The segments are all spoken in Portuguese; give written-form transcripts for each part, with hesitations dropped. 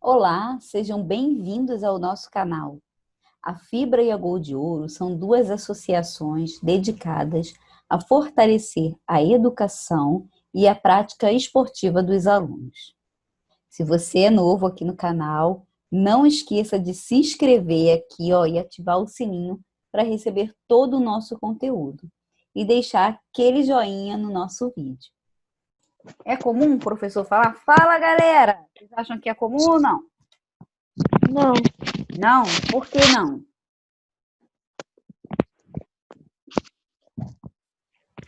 Olá, sejam bem-vindos ao nosso canal. A Fibra e a Gol de Ouro são duas associações dedicadas a fortalecer a educação e a prática esportiva dos alunos. Se você é novo aqui no canal, não esqueça de se inscrever aqui, e ativar o sininho para receber todo o nosso conteúdo. E deixar aquele joinha no nosso vídeo. É comum o professor falar, fala galera! Vocês acham que é comum ou não? Não. Não? Por que não?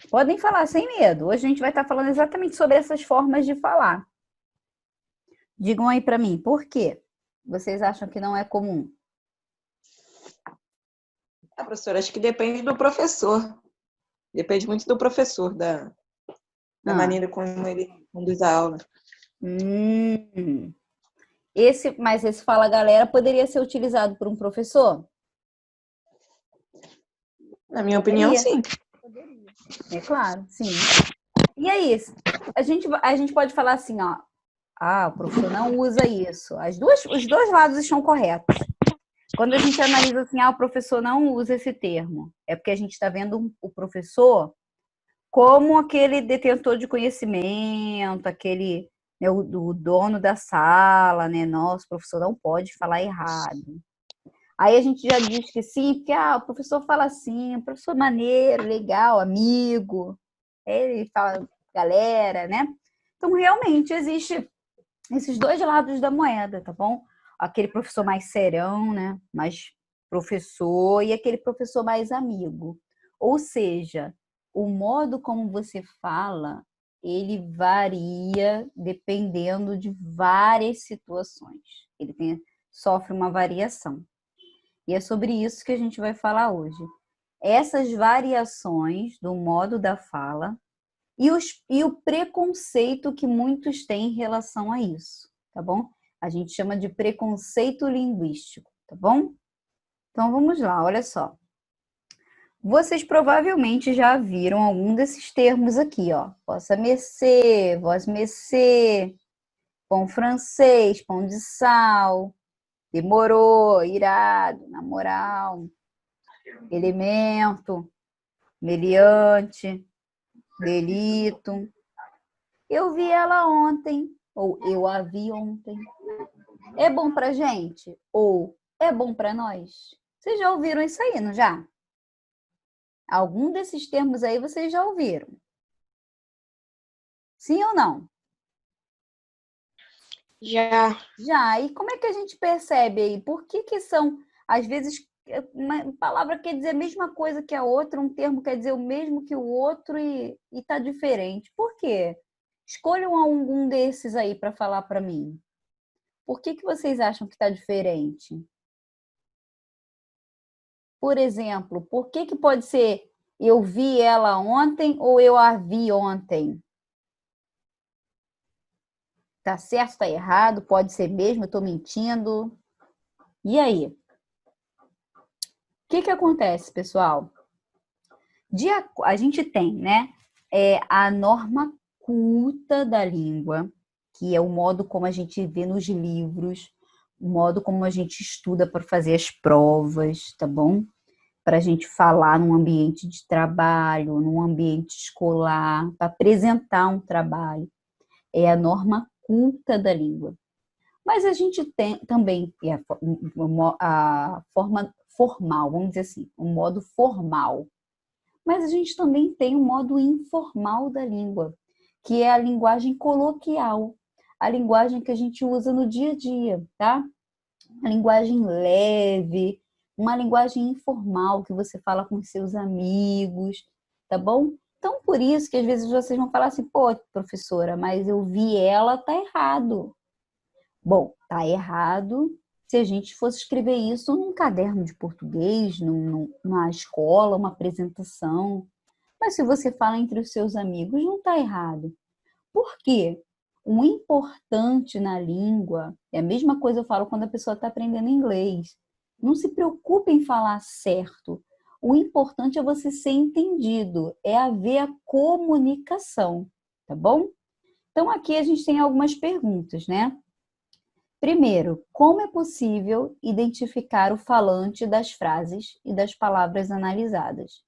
Podem falar sem medo. Hoje a gente vai estar falando exatamente sobre essas formas de falar. Digam aí para mim, por quê? Vocês acham que não é comum? Professora, acho que depende do professor. Depende muito do professor, da maneira como ele conduz a aula. Mas esse fala galera poderia ser utilizado por um professor? Na minha opinião, sim. Poderia. É claro, sim. E aí, a gente pode falar assim, ó. Ah, o professor não usa isso. Os dois lados estão corretos. Quando a gente analisa assim, o professor não usa esse termo, é porque a gente está vendo o professor como aquele detentor de conhecimento, aquele, né, o dono da sala, né? Nossa, o professor não pode falar errado. Aí a gente já diz que sim, porque o professor fala assim, o professor maneiro, legal, amigo, ele fala galera, né? Então, realmente, existe esses dois lados da moeda, tá bom? Aquele professor mais serão, né? Mais professor, e aquele professor mais amigo. Ou seja, o modo como você fala, ele varia dependendo de várias situações. Sofre uma variação. E é sobre isso que a gente vai falar hoje. Essas variações do modo da fala e o preconceito que muitos têm em relação a isso, tá bom? A gente chama de preconceito linguístico, tá bom? Então vamos lá, olha só. Vocês provavelmente já viram algum desses termos aqui, ó. Vossa mercê, vós mercê, pão francês, pão de sal, demorou, irado, na moral, elemento, meliante, delito. Eu vi ela ontem, ou eu a vi ontem. É bom pra gente? Ou é bom pra nós? Vocês já ouviram isso aí, não já? Algum desses termos aí vocês já ouviram? Sim ou não? Já. Já. E como é que a gente percebe aí? Por que são, às vezes, uma palavra quer dizer a mesma coisa que a outra, um termo quer dizer o mesmo que o outro e tá diferente? Por quê? Escolham algum desses aí para falar para mim. Por que vocês acham que está diferente? Por exemplo, por que pode ser eu vi ela ontem ou eu a vi ontem? Tá certo, tá errado? Pode ser mesmo, eu tô mentindo? E aí? O que acontece, pessoal? A gente tem, né, a norma culta da língua, que é o modo como a gente vê nos livros, o modo como a gente estuda para fazer as provas, tá bom? Para a gente falar num ambiente de trabalho, num ambiente escolar, para apresentar um trabalho. É a norma culta da língua. Mas a gente tem também a forma formal, vamos dizer assim, o modo formal. Mas a gente também tem o modo informal da língua, que é a linguagem coloquial, a linguagem que a gente usa no dia a dia, tá? Uma linguagem leve, uma linguagem informal que você fala com seus amigos, tá bom? Então, por isso que às vezes vocês vão falar assim, pô, professora, mas eu vi ela, tá errado. Bom, tá errado se a gente fosse escrever isso num caderno de português, numa escola, uma apresentação. Mas se você fala entre os seus amigos, não tá errado. Por quê? O importante na língua, é a mesma coisa eu falo quando a pessoa está aprendendo inglês. Não se preocupe em falar certo. O importante é você ser entendido, é haver a comunicação, tá bom? Então aqui a gente tem algumas perguntas, né? Primeiro, como é possível identificar o falante das frases e das palavras analisadas?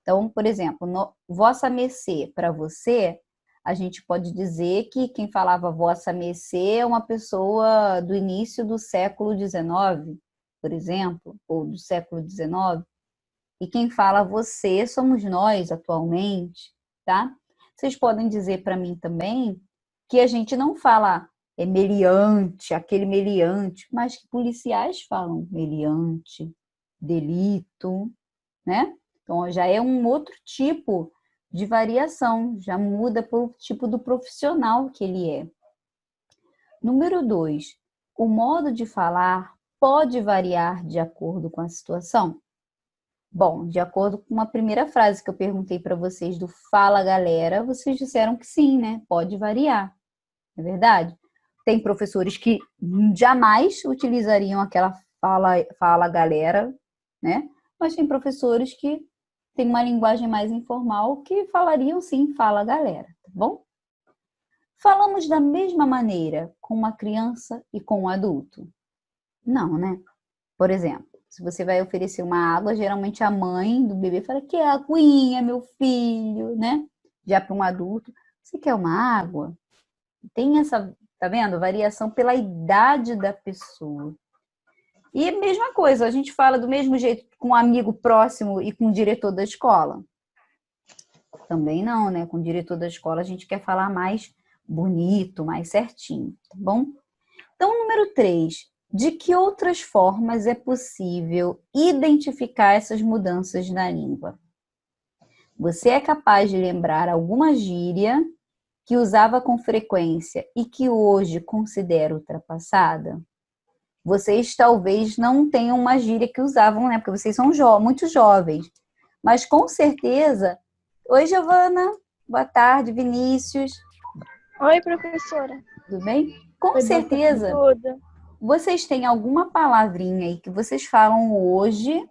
Então, por exemplo, vossa mercê para você, a gente pode dizer que quem falava vossa mercê é uma pessoa do início do século XIX, por exemplo, ou do século XIX. E quem fala você somos nós atualmente, tá? Vocês podem dizer para mim também que a gente não fala meliante, aquele meliante, mas que policiais falam meliante, delito, né? Então já é um outro tipo de variação, já muda pelo tipo do profissional que ele é. Número 2, o modo de falar pode variar de acordo com a situação? Bom, de acordo com uma primeira frase que eu perguntei para vocês do fala galera, vocês disseram que sim, né? Pode variar, é verdade? Tem professores que jamais utilizariam aquela fala galera, né? Mas tem professores que têm uma linguagem mais informal que falariam sim fala galera, tá bom? Falamos da mesma maneira com uma criança e com um adulto? Não, né? Por exemplo, se você vai oferecer uma água, geralmente a mãe do bebê fala que é aguinha, meu filho, né? Já para um adulto, você quer uma água? Tem essa, tá vendo? Variação pela idade da pessoa. E a mesma coisa, a gente fala do mesmo jeito com um amigo próximo e com o diretor da escola? Também não, né? Com o diretor da escola a gente quer falar mais bonito, mais certinho, tá bom? Então, número 3, de que outras formas é possível identificar essas mudanças na língua? Você é capaz de lembrar alguma gíria que usava com frequência e que hoje considera ultrapassada? Vocês talvez não tenham uma gíria que usavam, né? Porque vocês são muito jovens. Mas com certeza... Oi, Giovana. Boa tarde, Vinícius. Oi, professora. Tudo bem? Com Oi, certeza, tudo. vocês têm alguma palavrinha aí que vocês falam hoje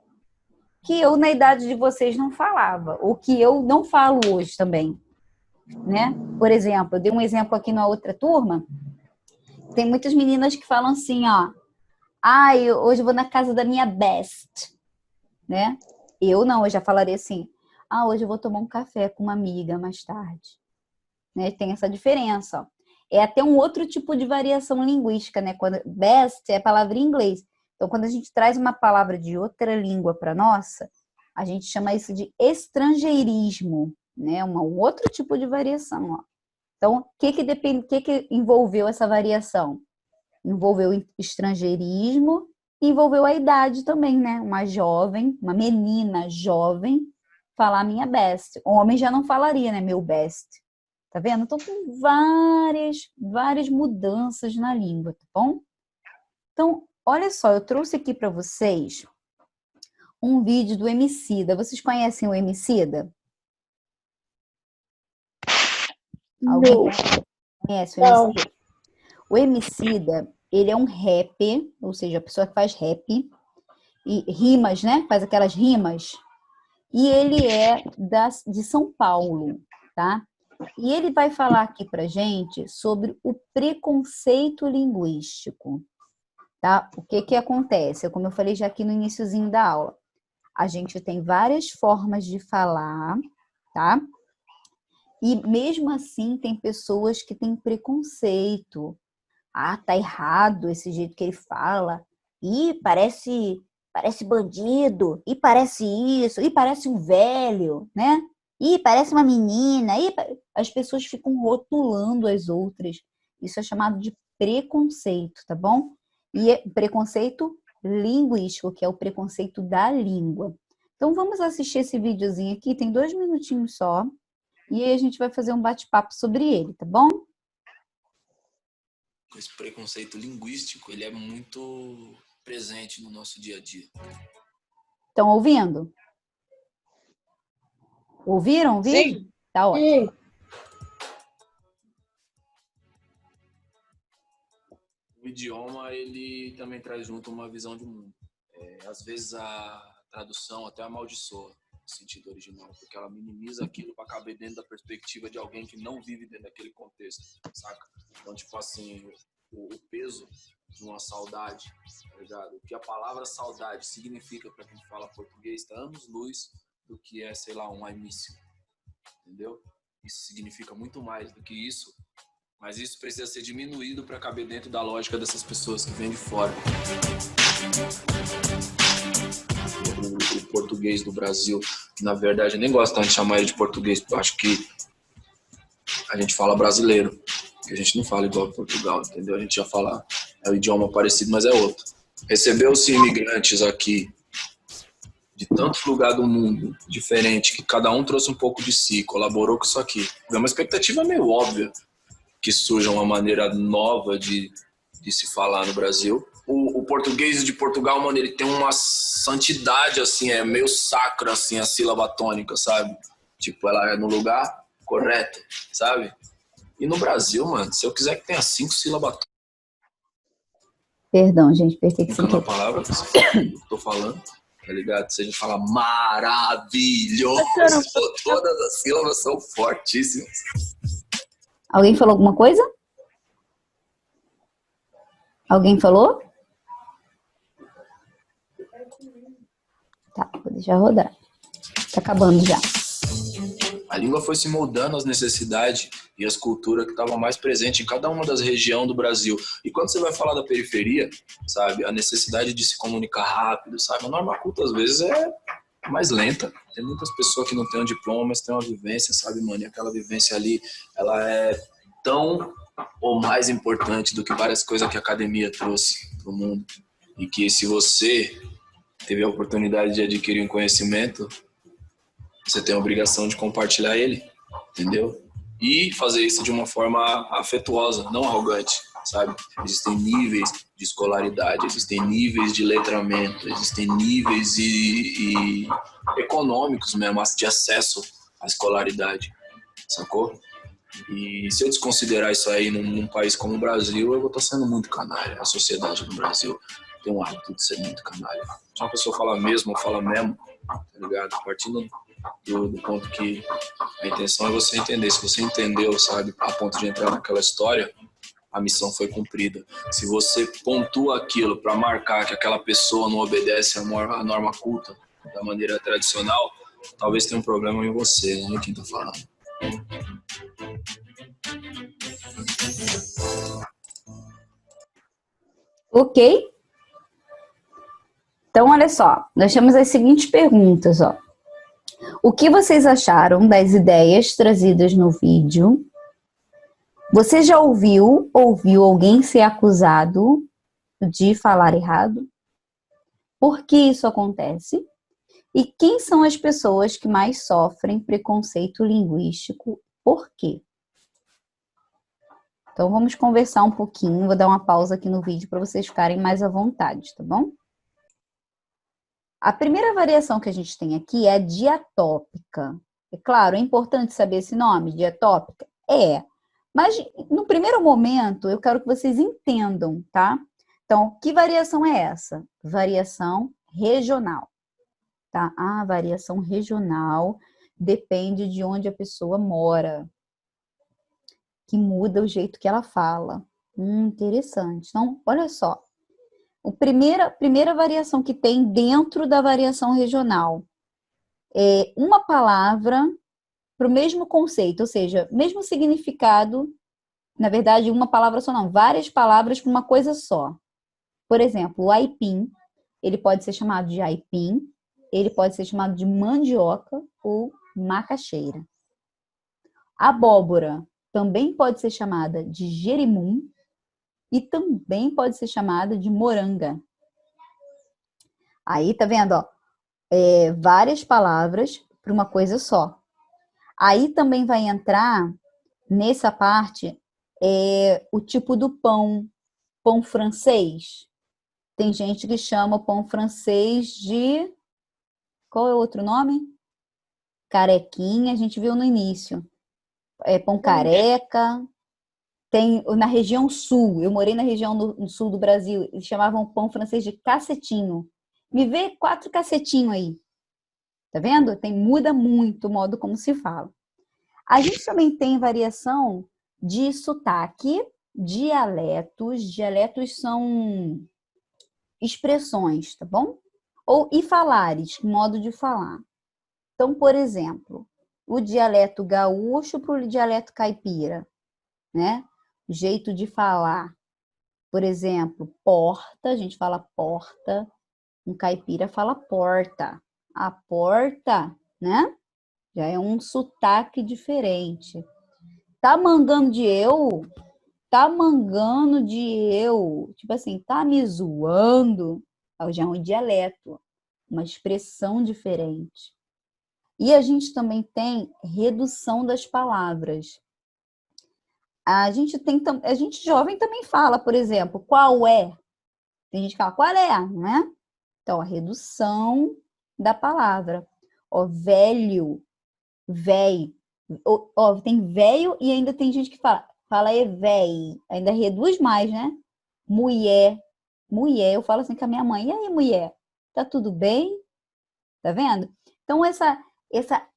que eu, na idade de vocês, não falava. Ou que eu não falo hoje também, né? Por exemplo, eu dei um exemplo aqui na outra turma. Tem muitas meninas que falam assim, ó. Ah, hoje eu vou na casa da minha best, né? Eu não, eu já falaria assim. Ah, hoje eu vou tomar um café com uma amiga mais tarde. Né? Tem essa diferença, ó. É até um outro tipo de variação linguística, né? Quando best é a palavra em inglês. Então, quando a gente traz uma palavra de outra língua para nossa, a gente chama isso de estrangeirismo, né? Um outro tipo de variação, ó. Então, o que envolveu essa variação? Envolveu estrangeirismo, envolveu a idade também, né? Uma jovem, uma menina jovem, falar minha best. Homem já não falaria, né? Meu best. Tá vendo? Então, tem várias mudanças na língua, tá bom? Então, olha só, eu trouxe aqui para vocês um vídeo do Emicida. Vocês conhecem o Emicida? Alguém conhece o Emicida? O Emicida, ele é um rapper, ou seja, a pessoa que faz rap e rimas, né? Faz aquelas rimas. E ele é de São Paulo, tá? E ele vai falar aqui pra gente sobre o preconceito linguístico, tá? O que que acontece? Como eu falei já aqui no iniciozinho da aula, a gente tem várias formas de falar, tá? E mesmo assim tem pessoas que têm preconceito. Ah, tá errado esse jeito que ele fala. Ih, parece bandido. E parece isso. E parece um velho, né? Ih, parece uma menina. As pessoas ficam rotulando as outras. Isso é chamado de preconceito, tá bom? E é preconceito linguístico, que é o preconceito da língua. Então, vamos assistir esse videozinho aqui. Tem 2 minutinhos só. E aí a gente vai fazer um bate-papo sobre ele, tá bom? Esse preconceito linguístico, ele é muito presente no nosso dia a dia. Estão ouvindo? Ouviram o vídeo? Sim. Tá ótimo. O idioma, ele também traz junto uma visão de mundo. Às vezes a tradução até amaldiçoa o sentido original, porque ela minimiza aquilo para caber dentro da perspectiva de alguém que não vive dentro daquele contexto, saca? Então, tipo assim, o peso de uma saudade, tá ligado? O que a palavra saudade significa para quem fala português está anos-luz do que é, sei lá, um I miss you, entendeu? Isso significa muito mais do que isso, mas isso precisa ser diminuído para caber dentro da lógica dessas pessoas que vêm de fora. O português do Brasil, na verdade, eu nem gosto tanto de chamar ele de português, porque eu acho que a gente fala brasileiro, que a gente não fala igual a Portugal, entendeu? A gente já fala, é um idioma parecido, mas é outro. Recebeu-se imigrantes aqui de tantos lugares do mundo, diferente, que cada um trouxe um pouco de si, colaborou com isso aqui. É uma expectativa meio óbvia que surja uma maneira nova de se falar no Brasil. O português de Portugal, mano, ele tem uma santidade, assim, é meio sacro, assim, a sílaba tônica, sabe? Tipo, ela é no lugar correto, sabe? E no Brasil, mano, se eu quiser que tenha 5 sílabas Perdão, gente, pensei que tônicas na palavra, que eu tô falando, tá ligado? Se a gente fala maravilhoso, todas as sílabas são fortíssimas. Alguém falou alguma coisa? Alguém falou? Tá, vou deixar rodar. Tá acabando já. A língua foi se moldando às necessidades e às culturas que estavam mais presentes em cada uma das regiões do Brasil. E quando você vai falar da periferia, sabe, a necessidade de se comunicar rápido, sabe, a norma culta às vezes é mais lenta. Tem muitas pessoas que não têm um diploma, mas têm uma vivência, sabe, mano? E aquela vivência ali, ela é tão ou mais importante do que várias coisas que a academia trouxe pro mundo. E que se você teve a oportunidade de adquirir um conhecimento, você tem a obrigação de compartilhar ele, entendeu? E fazer isso de uma forma afetuosa, não arrogante, sabe? Existem níveis de escolaridade, existem níveis de letramento, existem níveis e econômicos mesmo, de acesso à escolaridade, sacou? E se eu desconsiderar isso aí num país como o Brasil, eu vou estar sendo muito canalha. A sociedade do Brasil tem um hábito de ser muito canalha. Se uma pessoa fala mesmo ou fala mesmo, tá ligado? Partindo do ponto que a intenção é você entender. Se você entendeu, sabe, a ponto de entrar naquela história, a missão foi cumprida. Se você pontua aquilo para marcar que aquela pessoa não obedece à norma culta da maneira tradicional, talvez tenha um problema em você, né? Quem tá falando. Ok? Então, olha só, nós temos as seguintes perguntas, ó. O que vocês acharam das ideias trazidas no vídeo? Você já ouviu alguém ser acusado de falar errado? Por que isso acontece? E quem são as pessoas que mais sofrem preconceito linguístico? Por quê? Então, vamos conversar um pouquinho. Vou dar uma pausa aqui no vídeo para vocês ficarem mais à vontade, tá bom? A primeira variação que a gente tem aqui é a diatópica. É claro, é importante saber esse nome, diatópica? É. Mas, no primeiro momento, eu quero que vocês entendam, tá? Então, que variação é essa? Variação regional, tá? A variação regional depende de onde a pessoa mora, que muda o jeito que ela fala. Interessante. Então, olha só. A primeira variação que tem dentro da variação regional é uma palavra para o mesmo conceito, ou seja, mesmo significado, na verdade, uma palavra só não, várias palavras para uma coisa só. Por exemplo, o aipim, ele pode ser chamado de aipim, ele pode ser chamado de mandioca ou macaxeira. Abóbora também pode ser chamada de jerimum e também pode ser chamada de moranga. Aí, tá vendo, ó? Várias palavras para uma coisa só. Aí também vai entrar nessa parte o tipo do pão, pão francês. Tem gente que chama o pão francês de... Qual é o outro nome? Carequinha, a gente viu no início. Pão careca. Tem na região sul, eu morei na região no sul do Brasil, eles chamavam pão francês de cacetinho. Me vê 4 cacetinhos aí. Tá vendo? Muda muito o modo como se fala. A gente também tem variação de sotaque dialetos. Dialetos são expressões, tá bom? E falares, modo de falar. Então, por exemplo, o dialeto gaúcho para o dialeto caipira, né? O jeito de falar. Por exemplo, porta, a gente fala porta, um caipira fala porta. A porta, né? Já é um sotaque diferente. Tá mangando de eu? Tá mangando de eu? Tipo assim, tá me zoando? Já é um dialeto, uma expressão diferente. E a gente também tem redução das palavras. A gente jovem também fala, por exemplo, qual é? Tem gente que fala, qual é? Não é? Então, a redução da palavra. Ó, velho, véi. Ó, tem velho e ainda tem gente que fala é véi. Ainda reduz mais, né? Mulher. Mulher, eu falo assim com a minha mãe. E aí, mulher? Tá tudo bem? Tá vendo? Então, essa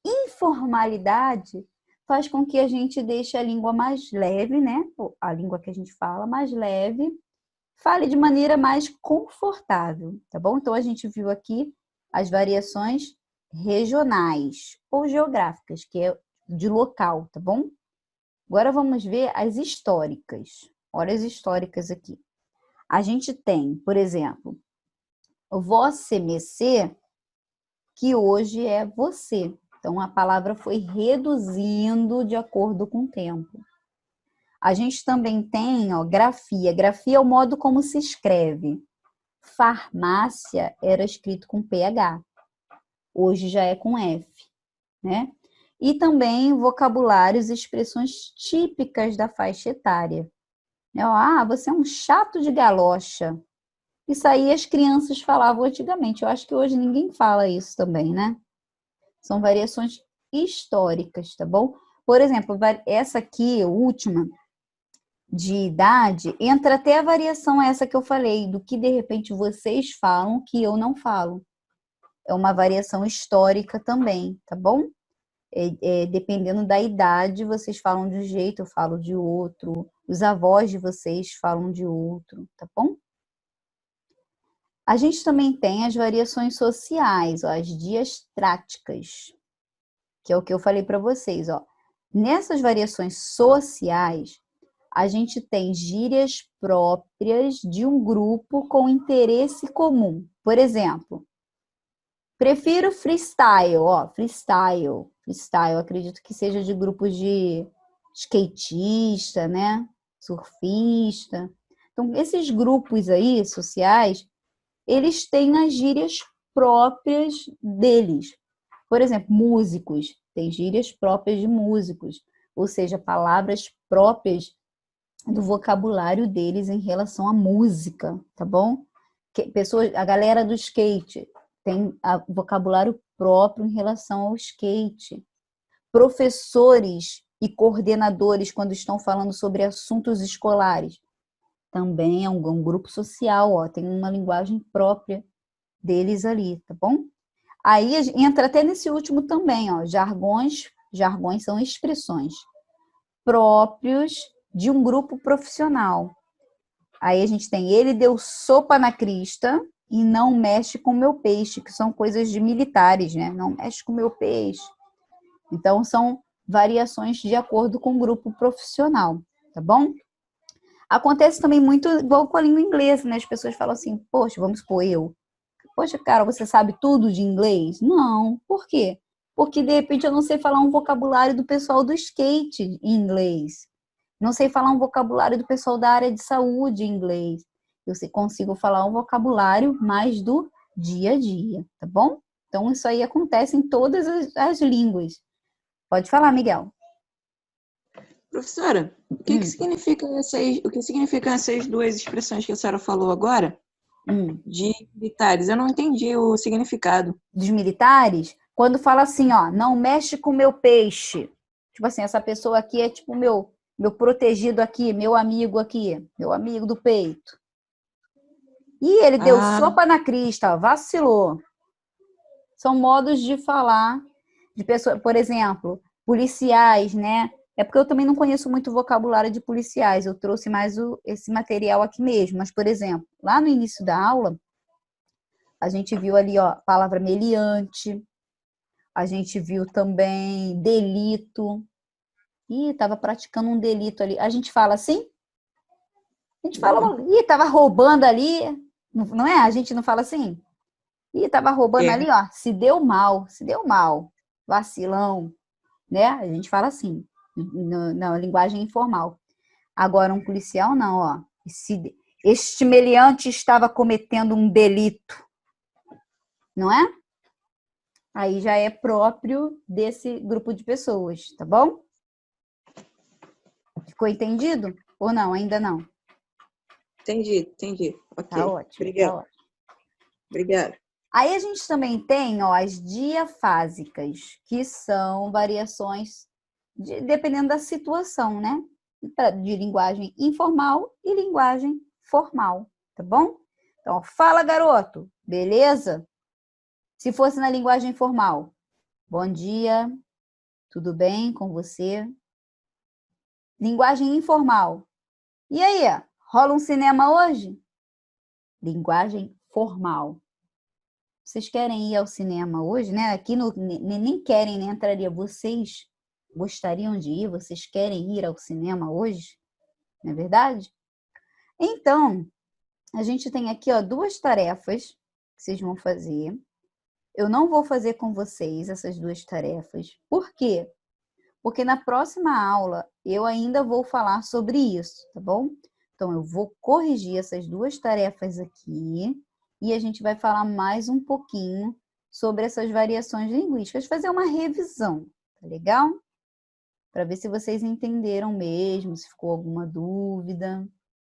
informalidade faz com que a gente deixe a língua mais leve, né? A língua que a gente fala mais leve, fale de maneira mais confortável, tá bom? Então, a gente viu aqui as variações regionais ou geográficas, que é de local, tá bom? Agora vamos ver as históricas. Olha as históricas aqui. A gente tem, por exemplo, o vosse mecê, que hoje é você. Então, a palavra foi reduzindo de acordo com o tempo. A gente também tem, ó, grafia. Grafia é o modo como se escreve. Farmácia era escrito com PH. Hoje já é com F, né? E também vocabulários e expressões típicas da faixa etária. Ah, você é um chato de galocha. Isso aí as crianças falavam antigamente. Eu acho que hoje ninguém fala isso também, né? São variações históricas, tá bom? Por exemplo, essa aqui, a última, de idade, entra até a variação essa que eu falei, do que de repente vocês falam que eu não falo. É uma variação histórica também, tá bom? Dependendo da idade, vocês falam de um jeito, eu falo de outro. Os avós de vocês falam de outro, tá bom? A gente também tem as variações sociais, ó, as diastráticas, que é o que eu falei para vocês, ó. Nessas variações sociais, a gente tem gírias próprias de um grupo com interesse comum. Por exemplo, prefiro freestyle, ó, freestyle, acredito que seja de grupos de skatista, né? Surfista. Então, esses grupos aí sociais, eles têm as gírias próprias deles. Por exemplo, músicos, tem gírias próprias de músicos, ou seja, palavras próprias do vocabulário deles em relação à música, tá bom? A galera do skate tem vocabulário próprio em relação ao skate. Professores e coordenadores, quando estão falando sobre assuntos escolares, também é um grupo social, ó, tem uma linguagem própria deles ali, tá bom? Aí entra até nesse último também, ó, jargões são expressões próprios de um grupo profissional. Aí a gente tem, ele deu sopa na crista e não mexe com meu peixe, que são coisas de militares, né? Não mexe com meu peixe. Então, são variações de acordo com o grupo profissional, tá bom? Acontece também muito igual com a língua inglesa, né? As pessoas falam assim, poxa, vamos supor eu. Poxa, cara, você sabe tudo de inglês? Não. Por quê? Porque, de repente, eu não sei falar um vocabulário do pessoal do skate em inglês. Não sei falar um vocabulário do pessoal da área de saúde em inglês. Eu consigo falar um vocabulário mais do dia a dia, tá bom? Então, isso aí acontece em todas as línguas. Pode falar, Miguel. Professora, o que significam essas duas expressões que a senhora falou agora? De militares? Eu não entendi o significado. Dos militares? Quando fala assim, ó, não mexe com meu peixe. Tipo assim, essa pessoa aqui é tipo meu protegido aqui, meu amigo do peito. E ele deu sopa na crista, ó, vacilou. São modos de falar de pessoas, por exemplo, policiais, né? É porque eu também não conheço muito o vocabulário de policiais, eu trouxe mais esse material aqui mesmo. Mas, por exemplo, lá no início da aula, a gente viu ali, ó, a palavra meliante, a gente viu também delito. Ih, estava praticando um delito ali. A gente fala assim? A gente fala, ih, estava roubando ali, não é? A gente não fala assim? Ih, estava roubando ali, ó, se deu mal, vacilão, né? A gente fala assim, na linguagem informal. Agora, um policial não, ó. Este meliante estava cometendo um delito, não é? Aí já é próprio desse grupo de pessoas, tá bom? Ficou entendido? Ou não? Ainda não? Entendi. Ok. Tá ótimo. Obrigada. Tá ótimo. Obrigada. Aí a gente também tem, ó, as diafásicas, que são variações dependendo da situação, né? De linguagem informal e linguagem formal, tá bom? Então, fala, garoto, beleza? Se fosse na linguagem formal, bom dia, tudo bem com você? Linguagem informal, e aí, rola um cinema hoje? Linguagem formal. Vocês querem ir ao cinema hoje, né? Aqui nem querem, né? Entraria. Vocês gostariam de ir? Vocês querem ir ao cinema hoje? Não é verdade? Então, a gente tem aqui, ó, 2 tarefas que vocês vão fazer. Eu não vou fazer com vocês essas 2 tarefas. Por quê? Porque na próxima aula eu ainda vou falar sobre isso, tá bom? Então, eu vou corrigir essas 2 tarefas aqui e a gente vai falar mais um pouquinho sobre essas variações linguísticas, fazer uma revisão, tá legal? Para ver se vocês entenderam mesmo, se ficou alguma dúvida.